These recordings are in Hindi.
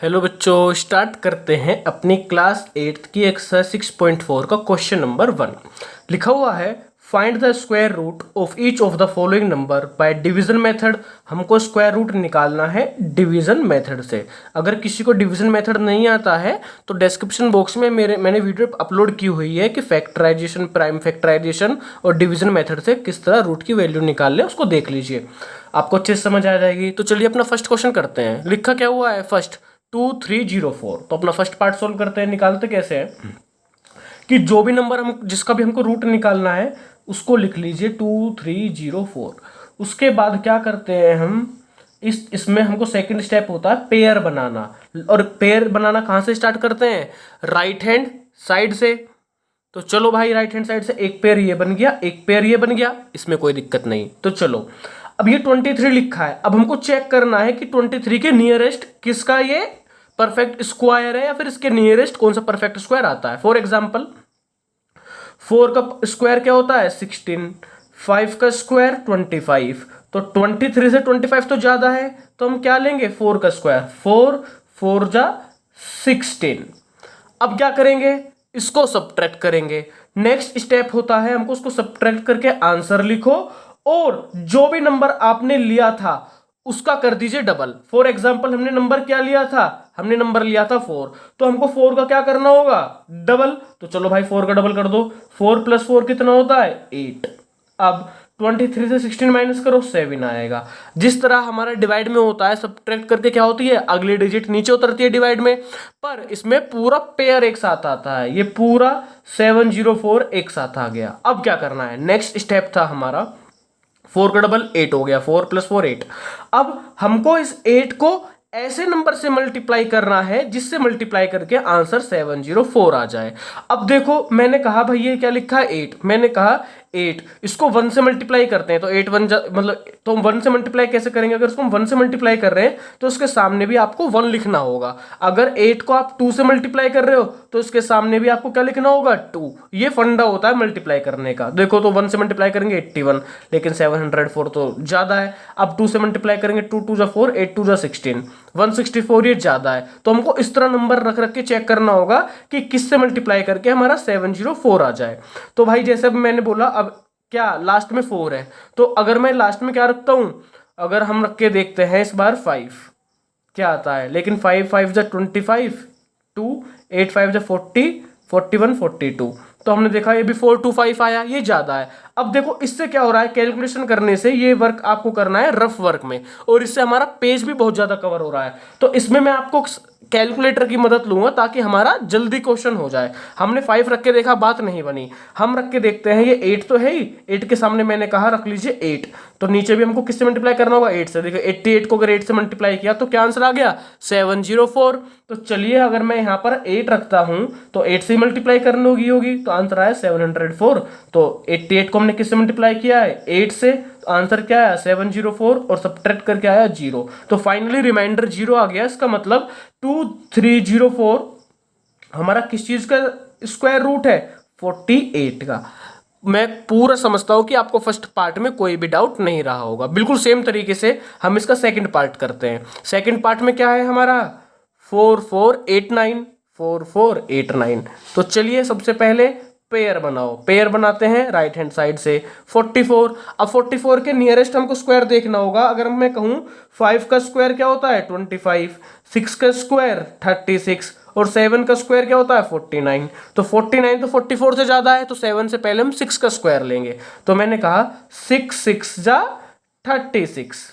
हेलो बच्चों, स्टार्ट करते हैं अपनी क्लास 8 की एक्सरसाइज 6.4 का क्वेश्चन नंबर 1। लिखा हुआ है find the square root of each of the following number by division method. हमको स्क्वायर रूट निकालना है डिवीजन मेथड से। अगर किसी को डिवीजन मेथड नहीं आता है तो डिस्क्रिप्शन बॉक्स में मैंने वीडियो अपलोड की हुई है कि फैक्टराइजेशन, प्राइम फैक्टराइजेशन और डिवीजन मेथड से किस तरह रूट की वैल्यू निकाल लें, उसको देख लीजिए, आपको अच्छे से समझ आ जाएगी। तो चलिए अपना फर्स्ट क्वेश्चन करते हैं। लिखा क्या हुआ है फर्स्ट 2304। तो अपना फर्स्ट पार्ट सोल्व करते हैं। निकालते कैसे हैं कि जो भी नंबर हम जिसका भी हमको रूट निकालना है उसको लिख लीजिए 2304। उसके बाद क्या करते हैं हम, इसमें हमको सेकंड स्टेप होता है पेयर बनाना। और पेयर बनाना कहाँ से स्टार्ट करते हैं? राइट हैंड साइड से। तो चलो भाई, राइट हैंड साइड से एक पेयर ये बन गया, एक पेयर ये बन गया, इसमें कोई दिक्कत नहीं। तो चलो, अब ये 23 लिखा है। अब हमको चेक करना है कि 23 के नियरेस्ट किसका ये परफेक्ट स्क्वायर है या फिर इसके नियरेस्ट कौन सा परफेक्ट स्क्वायर आता है। फॉर एग्जांपल 4 का स्क्वायर क्या होता है? 16। 5 का स्क्वायर 25। तो 23 से 25 तो ज्यादा है, तो हम क्या लेंगे? 4 का स्क्वायर। 4 4 जा 16। अब क्या करेंगे? इसको सब्ट्रैक्ट करेंगे। नेक्स्ट स्टेप होता है हमको उसको सब्ट्रैक्ट करके आंसर लिखो और जो भी नंबर आपने लिया था उसका कर दीजिए डबल। फॉर एग्जाम्पल हमने नंबर क्या लिया था? हमने नंबर लिया था 4, तो हमको 4 का क्या करना होगा? डबल। तो चलो भाई 4 का डबल कर दो। 4 + 4 कितना होता है? 8। अब 23 से 16 माइनस करो, 7 आएगा। जिस तरह हमारा डिवाइड में होता है, सब्ट्रैक्ट करके क्या होती है? अगली डिजिट नीचे उतरती है डिवाइड में। पर इसमें पूरा पेयर एक साथ आता है, ये पूरा 704 एक साथ आ गया। अब क्या करना है? नेक्स्ट स्टेप था हमारा 4 का डबल 8 हो गया। 4 + 4 8। अब हमको इस 8 को ऐसे नंबर से मल्टीप्लाई करना है जिससे मल्टीप्लाई करके आंसर 704 आ जाए। अब देखो, मैंने कहा भाई ये क्या लिखा है? 8। मैंने कहा 8, इसको 1 से मल्टीप्लाई करते हैं तो 8 1 मतलब, तो हम 1 से मल्टीप्लाई कैसे करेंगे? अगर इसको हम 1 से मल्टीप्लाई कर रहे हैं तो उसके सामने भी आपको 1 लिखना होगा। अगर 8 को आप 2 से मल्टीप्लाई कर रहे हो तो इसके सामने भी आपको क्या लिखना होगा? 2। ये फंडा होता है मल्टीप्लाई करने का। देखो, तो 1 से मल्टीप्लाई करेंगे 81, लेकिन 704 तो ज्यादा है। अब 2 से मल्टीप्लाई करेंगे, 2 2 जा 4, 8 2 जा 16, 164 ये ज्यादा है। तो हमको इस तरह नंबर रख रख के चेक करना होगा कि किससे मल्टीप्लाई करके हमारा 704 आ जाए। तो भाई जैसे मैंने बोला, अब क्या लास्ट में 4 है, तो अगर मैं लास्ट में क्या रखता हूं, अगर हम रख के देखते हैं इस बार 5 क्या आता है, लेकिन 5 5 जा 25, 2 8 5 जा 40, 41 42। तो हमने देखा ये भी 425 आया, ये ज्यादा है। अब देखो इससे क्या हो रहा है, कैलकुलेशन करने से ये वर्क आपको करना है रफ वर्क में, और इससे हमारा पेज भी बहुत ज्यादा कवर हो रहा है। तो इसमें मैं आपको कैलकुलेटर की मदद लूंगा ताकि हमारा जल्दी क्वेश्चन हो जाए। हमने 5 रख के देखा, बात नहीं बनी, हम रख के देखते हैं। ये 8 तो है ही, 8 के सामने मैंने कहा रख लीजिए 8। तो नीचे भी हमको किससे मल्टीप्लाई करना होगा? 8 से। देखो 88 को अगर 8 से मल्टीप्लाई किया तो क्या आंसर आ गया? 704। तो चलिए, अगर मैं यहाँ पर 8 रखता हूं तो 8 से मल्टीप्लाई करनी होगी, तो आंसर आया 704। तो 88 को हमने किससे मल्टीप्लाई किया है? 8 से। तो आंसर क्या आया? 704, और सब्ट्रैक्ट करके आया 0। तो फाइनली रिमाइंडर 0 आ गया। इसका मतलब 2304 हमारा किस चीज का स्क्वायर रूट है? 48 का। मैं पूरा समझता हूं कि आपको फर्स्ट पार्ट में कोई भी डाउट नहीं रहा होगा। बिल्कुल सेम तरीके से हम इसका सेकंड पार्ट करते हैं। सेकंड पार्ट में क्या है हमारा? 4489, 4489। तो चलिए सबसे पहले पेयर बनाओ। पेयर बनाते हैं राइट हैंड साइड से। 44। अब 44 के नियरेस्ट हमको स्क्वायर देखना होगा। अगर मैं कहूं 5 का स्क्वायर क्या होता है? 25। 6 का स्क्वायर 36, और 7 का स्क्वायर क्या होता है? 49। तो 49 तो 44 से ज्यादा है, तो 7 से पहले हम 6 का स्क्वायर लेंगे। तो मैंने कहा 6 6 जा 36।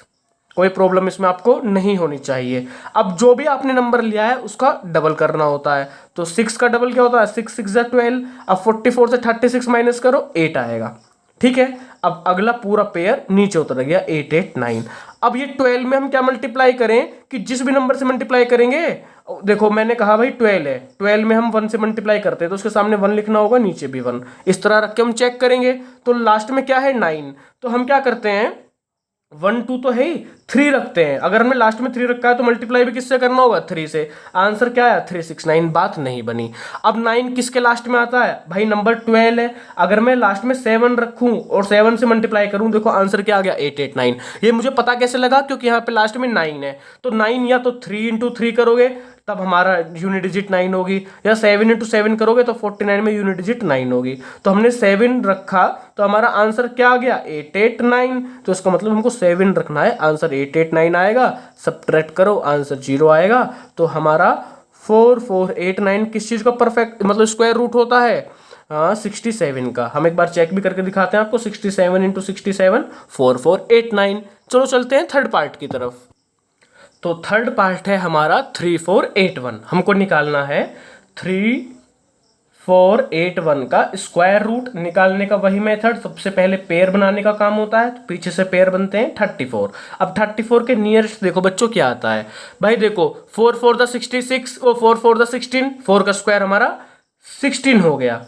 कोई प्रॉब्लम इसमें आपको नहीं होनी चाहिए। अब जो भी आपने नंबर लिया है उसका डबल करना होता है। तो 6 का डबल क्या होता है? 6 6 जा 12। अब 44 से 36 माइनस करो, 8 आएगा। ठीक है। अब अगला पूरा पेयर नीचे उतर गया, 8 8 9। अब ये 12 में हम क्या मल्टीप्लाई करें कि जिस भी नंबर से मल्टीप्लाई करेंगे, देखो मैंने कहा भाई 12 है, 12 में हम 1 से मल्टीप्लाई करते हैं तो उसके सामने 1 लिखना होगा, नीचे भी 1। इस तरह रख के हम चेक करेंगे। तो लास्ट में क्या है? 9। तो हम क्या करते हैं, 1 2 तो है ही, 3 रखते हैं। अगर हमने लास्ट में 3 रखा है तो मल्टीप्लाई भी किससे करना होगा, 3 से। आंसर क्या है, 369। बात नहीं बनी। अब 9 किसके लास्ट में आता है भाई, नंबर 12 है। अगर मैं लास्ट में 7 रखूं और 7 से मल्टीप्लाई करूं, देखो आंसर क्या आ गया, 889। ये मुझे पता कैसे लगा, क्योंकि यहाँ पे लास्ट में 9 है। तो 9 या तो 3 इंटू 3 करोगे तब हमारा यूनिट डिजिट 9 होगी, या 7 इंटू 7 करोगे तो 49 में यूनिट डिजिट 9 होगी। तो हमने 7 रखा तो हमारा आंसर क्या आ गया, 889। तो इसका मतलब हमको 7 रखना है, आंसर 889 आएगा। सब्ट्रैक्ट करो, आंसर 0 आएगा। तो हमारा 4489 किस चीज़ का परफेक्ट मतलब स्क्वायर रूट होता है, 67 का। हम एक बार चेक भी करके दिखाते हैं आपको, 67 इंटू 67 4489। चलो चलते हैं थर्ड पार्ट की तरफ। तो थर्ड पार्ट है हमारा 3481। हमको निकालना है 3481 का स्क्वायर रूट। निकालने का वही मेथड, सबसे पहले पेयर बनाने का काम होता है, तो पीछे से पेयर बनते हैं 34। अब 34 के नियरेस्ट देखो बच्चों क्या आता है भाई, देखो 4 4 द 66, वो 4 4 द 16, 4 का स्क्वायर हमारा 16 हो गया,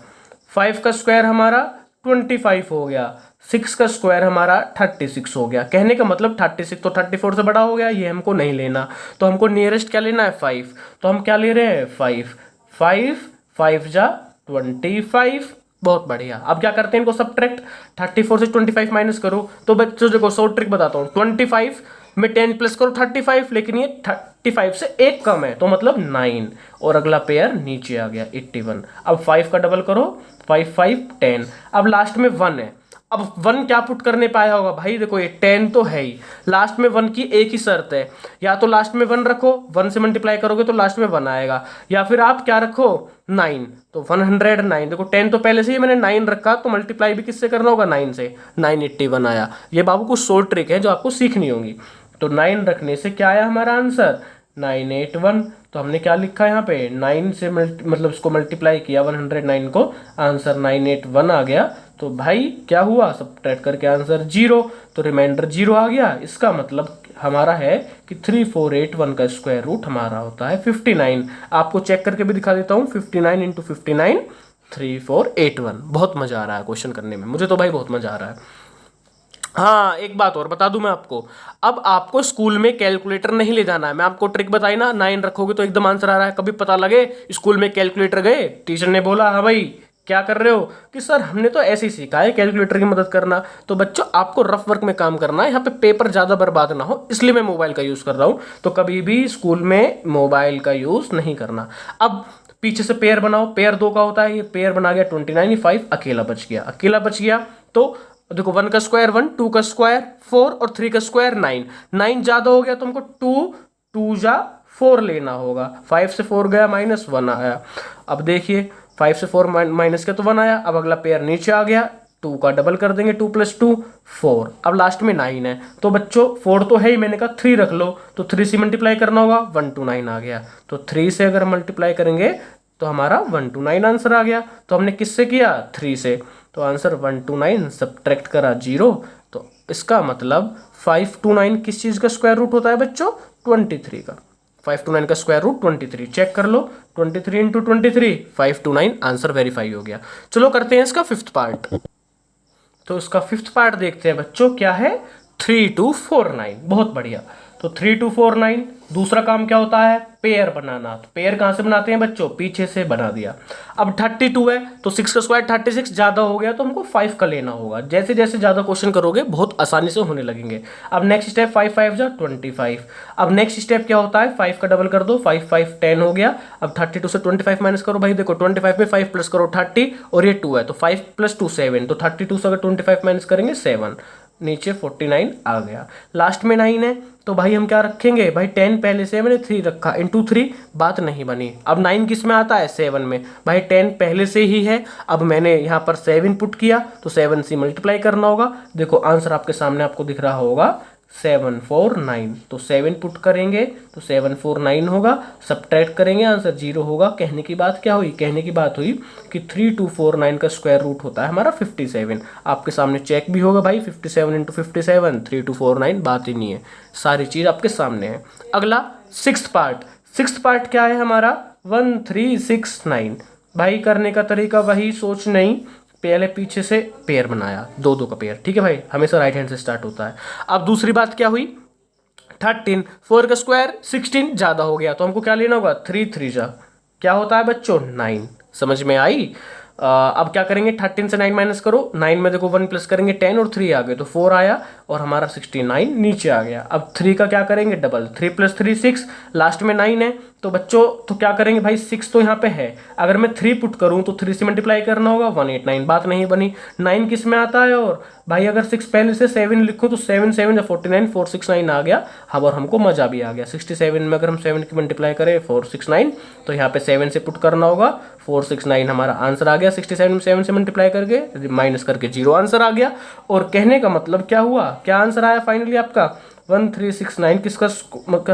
5 का स्क्वायर हमारा 25 हो गया, 6 का स्क्वायर हमारा 36 हो गया। कहने का मतलब 36 तो 34 से बड़ा हो गया, ये हमको नहीं लेना। तो हमको नियरेस्ट क्या लेना है, 5। तो हम क्या ले रहे हैं, 5 5 5 जा 25। बहुत बढ़िया। अब क्या करते हैं इनको सब्ट्रैक्ट, 34 से 25 माइनस करो। तो बच्चों देखो शॉर्ट ट्रिक बताता हूँ, 25 में 10 प्लस करो 35, लेकिन ये 35 से एक कम है तो मतलब 9, और अगला पेयर नीचे आ गया 81। अब 5 का डबल करो, 5 5 10। अब लास्ट में 1 है। अब 1 क्या पुट करने पाया होगा भाई, देखो ये 10 तो है ही, लास्ट में 1 की एक ही शर्त है, या तो लास्ट में 1 रखो, 1 से मल्टीप्लाई करोगे तो लास्ट में 1 आएगा, या फिर आप क्या रखो 9, तो 109। देखो 10 तो पहले से ही मैंने 9 रखा, तो मल्टीप्लाई भी किससे करना होगा, 9 से। 981 आया। ये बाबू कुछ शॉर्ट ट्रिक है जो आपको सीखनी होगी। तो 9 रखने से क्या आया हमारा आंसर, 981। तो हमने क्या लिखा यहाँ पे, 9 से मतलब इसको मल्टीप्लाई किया 109 को, आंसर 981 आ गया। तो भाई क्या हुआ, सब्ट्रैक्ट करके आंसर 0, तो रिमाइंडर 0 आ गया। इसका मतलब हमारा है कि 3481 का स्क्वायर रूट हमारा होता है 59। आपको चेक करके भी दिखा देता हूँ, 59 इंटू 59 3481। बहुत मजा आ रहा है क्वेश्चन करने में, मुझे तो भाई बहुत मजा आ रहा है। हाँ एक बात और बता दूं मैं आपको, अब आपको स्कूल में कैलकुलेटर नहीं ले जाना है। मैं आपको ट्रिक बताई ना, 9 रखोगे तो एकदम आंसर आ रहा है। कभी पता लगे स्कूल में कैलकुलेटर गए, टीचर ने बोला हाँ भाई क्या कर रहे हो, कि सर हमने तो ऐसे ही सीखा है कैलकुलेटर की मदद करना। तो बच्चों आपको रफ वर्क में काम करना है, यहाँ पे पेपर ज़्यादा बर्बाद ना हो, इसलिए मैं मोबाइल का यूज़ कर रहा हूँ। तो कभी भी स्कूल में मोबाइल का यूज़ नहीं करना। अब पीछे से पेयर बनाओ, पेयर 2 का होता है, ये पेयर बना गया 29, 5 अकेला बच गया, अकेला बच गया। तो देखो 1 का स्क्वायर 1, 2 का स्क्वायर 4 और 3 का स्क्वायर 9। 9 ज़्यादा हो गया तो हमको 2 जा 4 लेना होगा। 5 से 4 गया -1 आया। अब देखिए 5 से 4 माइनस किया तो 1 आया। अब अगला पेयर नीचे आ गया, 2 का डबल कर देंगे, 2 + 2 4। अब लास्ट में 9 है। तो बच्चों 4 तो है ही, मैंने कहा 3 रख लो, तो 3 से मल्टीप्लाई करना होगा, 129 आ गया। तो 3 से अगर मल्टीप्लाई करेंगे तो हमारा 129 आंसर आ गया। तो हमने किससे किया, 3 से। तो आंसर 129 सब्ट्रैक्ट करा 0। तो इसका मतलब 529 किस चीज़ का स्क्वायर रूट होता है बच्चों, 23 का। 529 का स्क्वायर रूट 23, चेक कर लो, 23 इंटू 23 529, आंसर वेरीफाई हो गया। चलो करते हैं इसका फिफ्थ पार्ट। तो इसका फिफ्थ पार्ट देखते हैं बच्चों क्या है, 3249। बहुत बढ़िया। तो 3249 दूसरा काम क्या होता है, पेयर बनाना। तो पेयर कहाँ से बनाते हैं बच्चों, पीछे से बना दिया। अब 32 है तो 6 का स्क्वायर 36 ज़्यादा हो गया, तो हमको 5 का लेना होगा। जैसे जैसे ज़्यादा क्वेश्चन करोगे बहुत आसानी से होने लगेंगे। अब नेक्स्ट स्टेप 5 5 जा 25। अब नेक्स्ट स्टेप क्या होता है, 5 का डबल कर दो, 5 5 10 हो गया। अब 32 से 25 माइनस करो भाई, देखो 25 में 5 प्लस करो 30 और ये 2 है, तो 5 + 2 7। तो 32 से अगर 25 माइनस करेंगे 7, नीचे 49 आ गया। लास्ट में 9 है तो भाई हम क्या रखेंगे, भाई 10 पहले से मैंने 3 रखा, इंटू 3 बात नहीं बनी। अब 9 किस में आता है, 7 में। भाई 10 पहले से ही है, अब मैंने यहाँ पर 7 पुट किया तो 7 से मल्टीप्लाई करना होगा। देखो आंसर आपके सामने आपको दिख रहा होगा 749। तो 7 पुट करेंगे तो 749 होगा, सब्ट्रैक्ट करेंगे आंसर 0 होगा। कहने की बात क्या हुई, कहने की बात हुई कि 3249 का स्क्वायर रूट होता है हमारा 57। आपके सामने चेक भी होगा भाई, 57 इंटू 57 3249, बात ही नहीं है, सारी चीज़ आपके सामने है। अगला सिक्स्थ पार्ट क्या है हमारा, 1369। भाई करने का तरीका वही, सोच नहीं, पहले पीछे से पेयर बनाया, 2 2 का पेयर, ठीक है भाई, हमेशा राइट हैंड से स्टार्ट होता है। अब दूसरी बात क्या हुई, 13, 4 का स्क्वायर 16 ज़्यादा हो गया, तो हमको क्या लेना होगा, 3 3 जा क्या होता है बच्चों 9। समझ में आई। अब क्या करेंगे, 13 से 9 माइनस करो, 9 में देखो 1 प्लस करेंगे 10 और 3 आ गए तो 4 आया और हमारा 69 नीचे आ गया। अब 3 का क्या करेंगे, डबल, 3 + 3 6, लास्ट में 9 है तो बच्चों तो क्या करेंगे भाई, 6 तो यहाँ पे है, अगर मैं 3 पुट करूँ तो 3 से मल्टीप्लाई करना होगा, 189, बात नहीं बनी। 9 किस में आता है, और भाई अगर 6 पहले से 7 लिखूँ तो 7 7 49, 469 आ गया। हाँ, और हमको मजा भी आ गया, 67 में अगर हम 7 की मल्टीप्लाई करें 469 तो यहाँ पे 7 से पुट करना होगा, 469 हमारा आंसर आ गया। 67 में 7 से मल्टीप्लाई करके माइनस करके 0 आंसर आ गया। और कहने का मतलब क्या हुआ, क्या आंसर आया फाइनली आपका 1369, किसका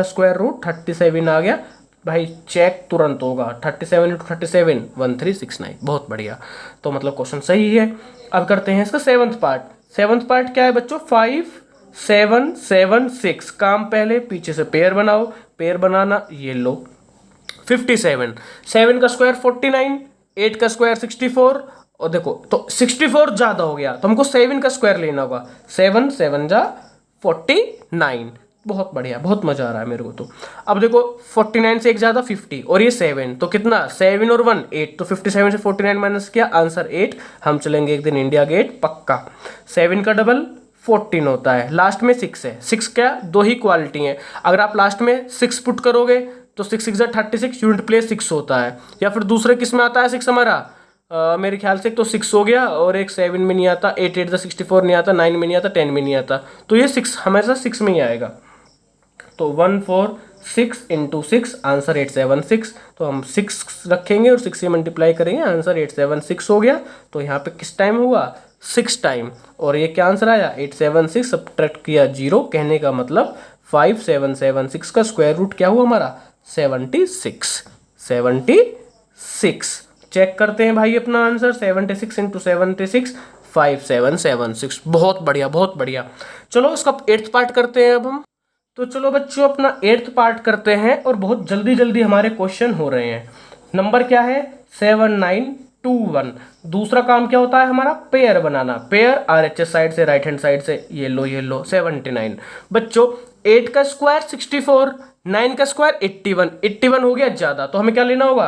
स्क्वायर रूट 37 आ गया। भाई चेक तुरंत होगा, 37 × 37 1369, बहुत बढ़िया। तो मतलब क्वेश्चन सही है। अब करते हैं इसका सेवंथ पार्ट। सेवंथ पार्ट क्या है बच्चों, 5 7 7 6, काम पहले पीछे से पेयर बनाओ, पेयर बनाना ये लो 57, 7 का स्क्वायर 49, 8 का स्क्वायर 64, और देखो तो 64 ज्यादा हो गया तो हमको 7 का स्क्वायर लेना होगा, 7 7 जा 49, बहुत बढ़िया, बहुत मजा आ रहा है मेरे को तो। अब देखो 49 से एक ज्यादा 50 और ये 7 तो कितना, 7 और 1 8, तो 57 से 49 माइनस किया, आंसर 8। हम चलेंगे एक दिन इंडिया गेट पक्का। 7 का डबल 14 होता है, लास्ट में 6 है, 6 क्या, 2 ही क्वालिटी है, अगर आप लास्ट में 6 पुट करोगे तो 6 6 36, यूनिट प्लेस 6 होता है। या फिर दूसरे किस में आता है 6 हमारा, मेरे ख्याल से तो 6 हो गया, और एक 7 में नहीं आता, 8 8 64 नहीं आता, 9 में नहीं आता, 10 में नहीं आता, तो ये 6 हमेशा 6 में ही आएगा। तो 146 × 6 आंसर 876, तो हम 6 रखेंगे और 6 से मल्टीप्लाई करेंगे, आंसर 876 हो गया। तो यहाँ पे किस टाइम हुआ, 6 टाइम, और ये क्या आंसर आया 876, सब्ट्रैक्ट किया 0, कहने का मतलब 5776 का स्क्वायर रूट क्या हुआ हमारा 76। 76 चेक करते हैं भाई अपना आंसर, 76 × 76 5776, बहुत बढ़िया बहुत बढ़िया। चलो इसका 8th पार्ट करते हैं अब हम। तो चलो बच्चों अपना 8th पार्ट करते हैं, और बहुत जल्दी जल्दी हमारे क्वेश्चन हो रहे हैं। नंबर क्या है 7921। दूसरा काम क्या होता है हमारा, पेयर बनाना, पेयर RHS साइड से, राइट हैंड साइड से, ये लो 79। बच्चों 8 का स्क्वायर 64, 9 का स्क्वायर 81, 81 हो गया ज्यादा, तो हमें क्या लेना होगा,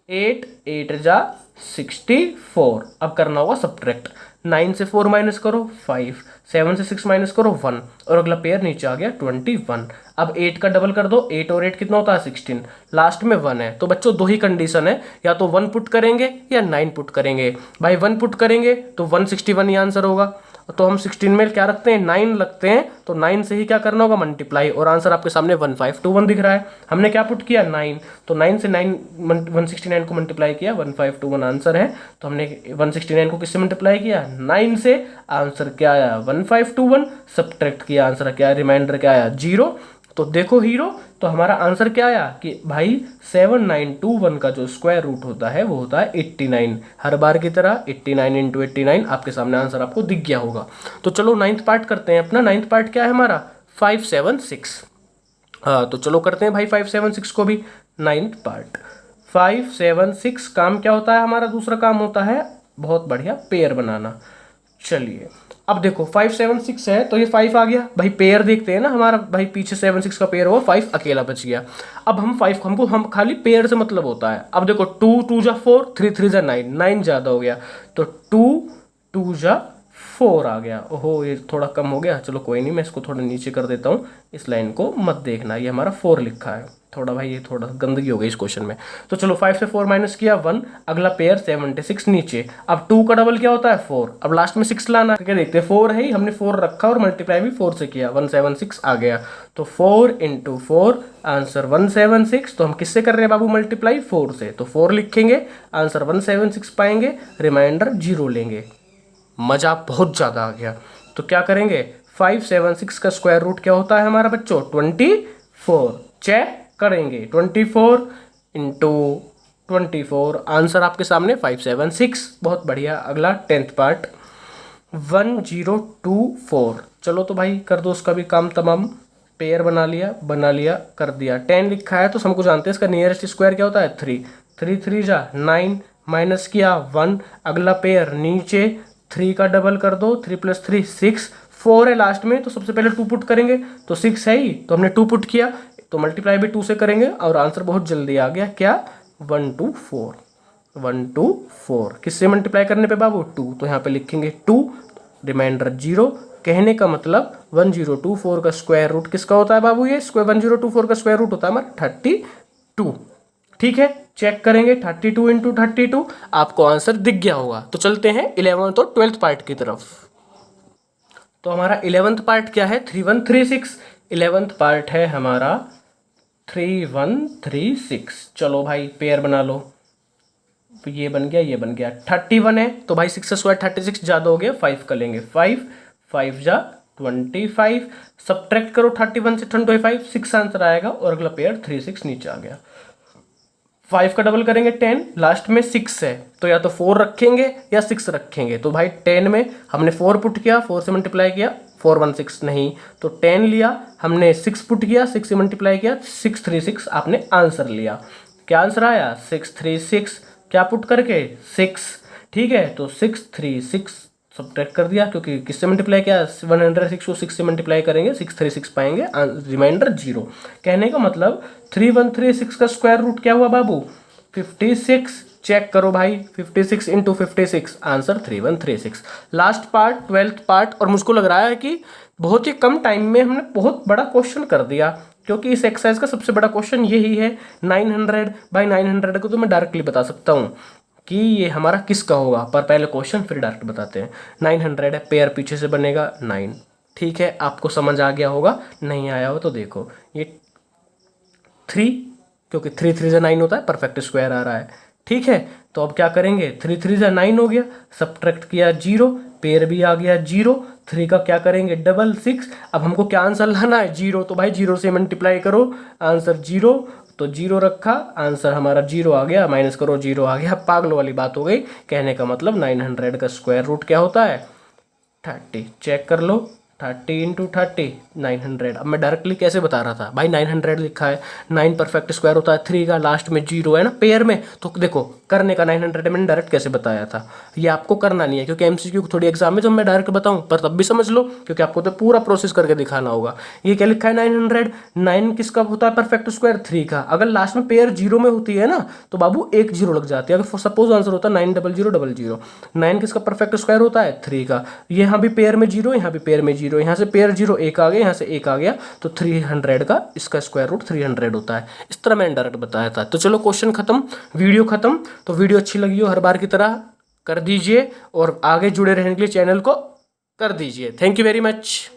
8 8 जा 64। अब करना होगा सब्ट्रैक्ट, 9 से 4 माइनस करो 5, 7 से 6 माइनस करो 1, और अगला पेयर नीचे आ गया 21। अब 8 का डबल कर दो, 8 और 8 कितना होता है 16, लास्ट में 1 है, तो बच्चों 2 ही कंडीशन है, या तो 1 पुट करेंगे या 9 पुट करेंगे। भाई 1 पुट करेंगे तो 161 ही आंसर होगा, तो हम 16 में क्या रखते हैं 9 लगते हैं, तो 9 से ही क्या करना होगा मल्टीप्लाई, और आंसर आपके सामने 1521 दिख रहा है। हमने क्या पुट किया 9, तो 9 से 169 को मल्टीप्लाई किया, 1521 आंसर है। तो हमने 169 को किससे मल्टीप्लाई किया 9 से, आंसर क्या आया 1521, सब्ट्रैक्ट किया, आंसर क्या आया, रिमाइंडर क्या आया 0। तो देखो हीरो, तो हमारा आंसर क्या आया कि भाई 7921 का जो स्क्वायर रूट होता है वो होता है 89। हर बार की तरह 89 × 89 आपके सामने आंसर आपको दिख गया होगा। तो चलो 9th पार्ट करते हैं अपना। 9th पार्ट क्या है हमारा 576। हाँ तो चलो करते हैं भाई 576 को भी। 9th पार्ट 576 काम क्या होता है हमारा, दूसरा काम होता है बहुत बढ़िया पेयर बनाना। चलिए अब देखो 576 है तो ये 5 आ गया भाई, पेयर देखते हैं ना हमारा, भाई पीछे 7 6 का पेयर हुआ, 5 अकेला बच गया। अब हम 5 हम खाली पेयर से मतलब होता है। अब देखो 2 2 जा 4, 3 3 जा 9, 9 ज़्यादा हो गया, तो 2 2 जा 4 आ गया। ओहो ये थोड़ा कम हो गया, चलो कोई नहीं, मैं इसको थोड़ा नीचे कर देता हूँ, इस लाइन को मत देखना, ये हमारा 4 लिखा है थोड़ा, भाई ये थोड़ा गंदगी हो गई इस क्वेश्चन में। तो चलो 5 से 4 माइनस किया 1, अगला पेयर 76 नीचे। अब 2 का डबल क्या होता है 4, अब लास्ट में 6 लाना, क्या देखते हैं 4 है ही, हमने 4 रखा और मल्टीप्लाई भी 4 से किया, 176 आ गया। तो 4 × 4 आंसर 176। तो हम किससे कर रहे हैं बाबू मल्टीप्लाई 4 से, तो 4 लिखेंगे, आंसर 176 पाएंगे, रिमाइंडर 0 लेंगे। मजा बहुत ज़्यादा आ गया। तो क्या करेंगे 576 का स्क्वायर रूट क्या होता है हमारा बच्चों 24। चेक करेंगे 24 × 24, आंसर आपके सामने 576, बहुत बढ़िया। अगला 10th पार्ट 1024। चलो तो भाई कर दो उसका भी काम तमाम, पेयर बना लिया कर दिया। 10 लिखा है तो हमको जानते हैं इसका नियरेस्ट स्क्वायर क्या होता है 3, 3 3 जा 9, माइनस किया 1, अगला पेयर नीचे 3 का डबल कर दो, 3 + 3 6, 4 है लास्ट में तो सबसे पहले 2 पुट करेंगे तो 6 है ही तो हमने 2 पुट किया, तो मल्टीप्लाई भी 2 से करेंगे और आंसर बहुत जल्दी आ गया क्या 1 2 4, 1 2 4 किससे मल्टीप्लाई करने पे बाबू 2, तो यहाँ पे लिखेंगे 2, रिमाइंडर 0। कहने का मतलब 1024 का स्क्वायर रूट किसका होता है बाबू, ये स्क्वायर 1024 का स्क्वायर रूट होता है हमारा 32। ठीक है, चेक करेंगे 32 इंटू 32, आपको आंसर दिख गया होगा। तो चलते हैं 11th और 12th पार्ट की तरफ। तो हमारा 11th पार्ट क्या है 3136, 11th पार्ट है हमारा 3136। चलो भाई पेयर बना लो, ये बन गया ये बन गया, 31 है तो भाई 6 स्क्वायर 36 ज़्यादा हो गया, 5 का लेंगे, 5 5 जा 25, सब्ट्रैक्ट करो 31 से 25, 6 आंसर आएगा और अगला पेयर 36 नीचे आ गया। 5 का डबल करेंगे 10, लास्ट में 6 है तो या तो 4 रखेंगे या 6 रखेंगे, तो भाई 10 में हमने 4 पुट किया, 4 से मल्टीप्लाई किया 416 नहीं तो 10 लिया, हमने 6 पुट किया, 6 से मल्टीप्लाई किया 636, आपने आंसर लिया। क्या आंसर आया 636, क्या पुट करके 6, ठीक है तो 636 सब्ट्रैक्ट कर दिया क्योंकि किससे मल्टीप्लाई किया 106 को 6 से मल्टीप्लाई करेंगे 636 पाएंगे, रिमाइंडर 0। कहने का मतलब 3136 का स्क्वायर रूट क्या हुआ बाबू 56। चेक करो भाई 56 into 56, answer 3136। Last part 12th part, और मुझको लग रहा है कि बहुत ही कम टाइम में हमने बहुत बड़ा क्वेश्चन कर दिया क्योंकि इस एक्सरसाइज का सबसे बड़ा क्वेश्चन यही है 900 बाई 900 को तो मैं डायरेक्टली बता सकता हूँ कि ये हमारा किसका होगा, पर पहले क्वेश्चन फिर डायरेक्ट बताते हैं। 900 है, पेयर पीछे से बनेगा 9, ठीक है आपको समझ आ गया होगा, नहीं आया हो तो देखो ये 3 क्योंकि 3 3 से 9 होता है, परफेक्ट स्क्वायर आ रहा है, ठीक है तो अब क्या करेंगे 3 3 से 9 हो गया, सब्ट्रैक्ट किया 0, पेयर भी आ गया 0, 3 का क्या करेंगे डबल 6, अब हमको क्या आंसर लाना है 0, तो भाई 0 से मल्टीप्लाई करो आंसर 0, तो 0 रखा आंसर हमारा 0 आ गया, माइनस करो 0 आ गया, पागलों वाली बात हो गई। कहने का मतलब 900 का स्क्वायर रूट क्या होता है 30। चेक कर लो 30 इंटू 30 900। अब मैं डायरेक्टली कैसे बता रहा था भाई 900 लिखा है, 9 परफेक्ट स्क्वायर होता है, 3 का लास्ट में 0 है ना पेयर में, तो देखो करने का 900 मैंने डायरेक्ट कैसे बताया था, ये आपको करना नहीं है क्योंकि एमसीक्यू थोड़ी एग्जाम में जब मैं डायरेक्ट बताऊं पर तब भी समझ लो क्योंकि आपको तो पूरा प्रोसेस करके दिखाना होगा। ये क्या लिखा है 900, 9 किसका होता है परफेक्ट स्क्वायर 3 का, अगर लास्ट में पेयर 0 में होती है ना तो बाबू एक 0 लग जाती है, अगर सपोज आंसर होता है 90000, 9 किसका परफेक्ट स्क्वायर होता है 3 का, यहाँ भी पेयर में 0 यहाँ भी पेयर में 0, यहाँ से पेयर 0 एक आ गया, यहाँ से एक आ गया तो 300 का इसका स्क्वायर रूट 300 होता है। इस तरह मैंने डायरेक्ट बताया था। तो चलो क्वेश्चन खत्म, वीडियो खत्म। तो वीडियो अच्छी लगी हो हर बार की तरह कर दीजिए और आगे जुड़े रहने के लिए चैनल को कर दीजिए। Thank you very much.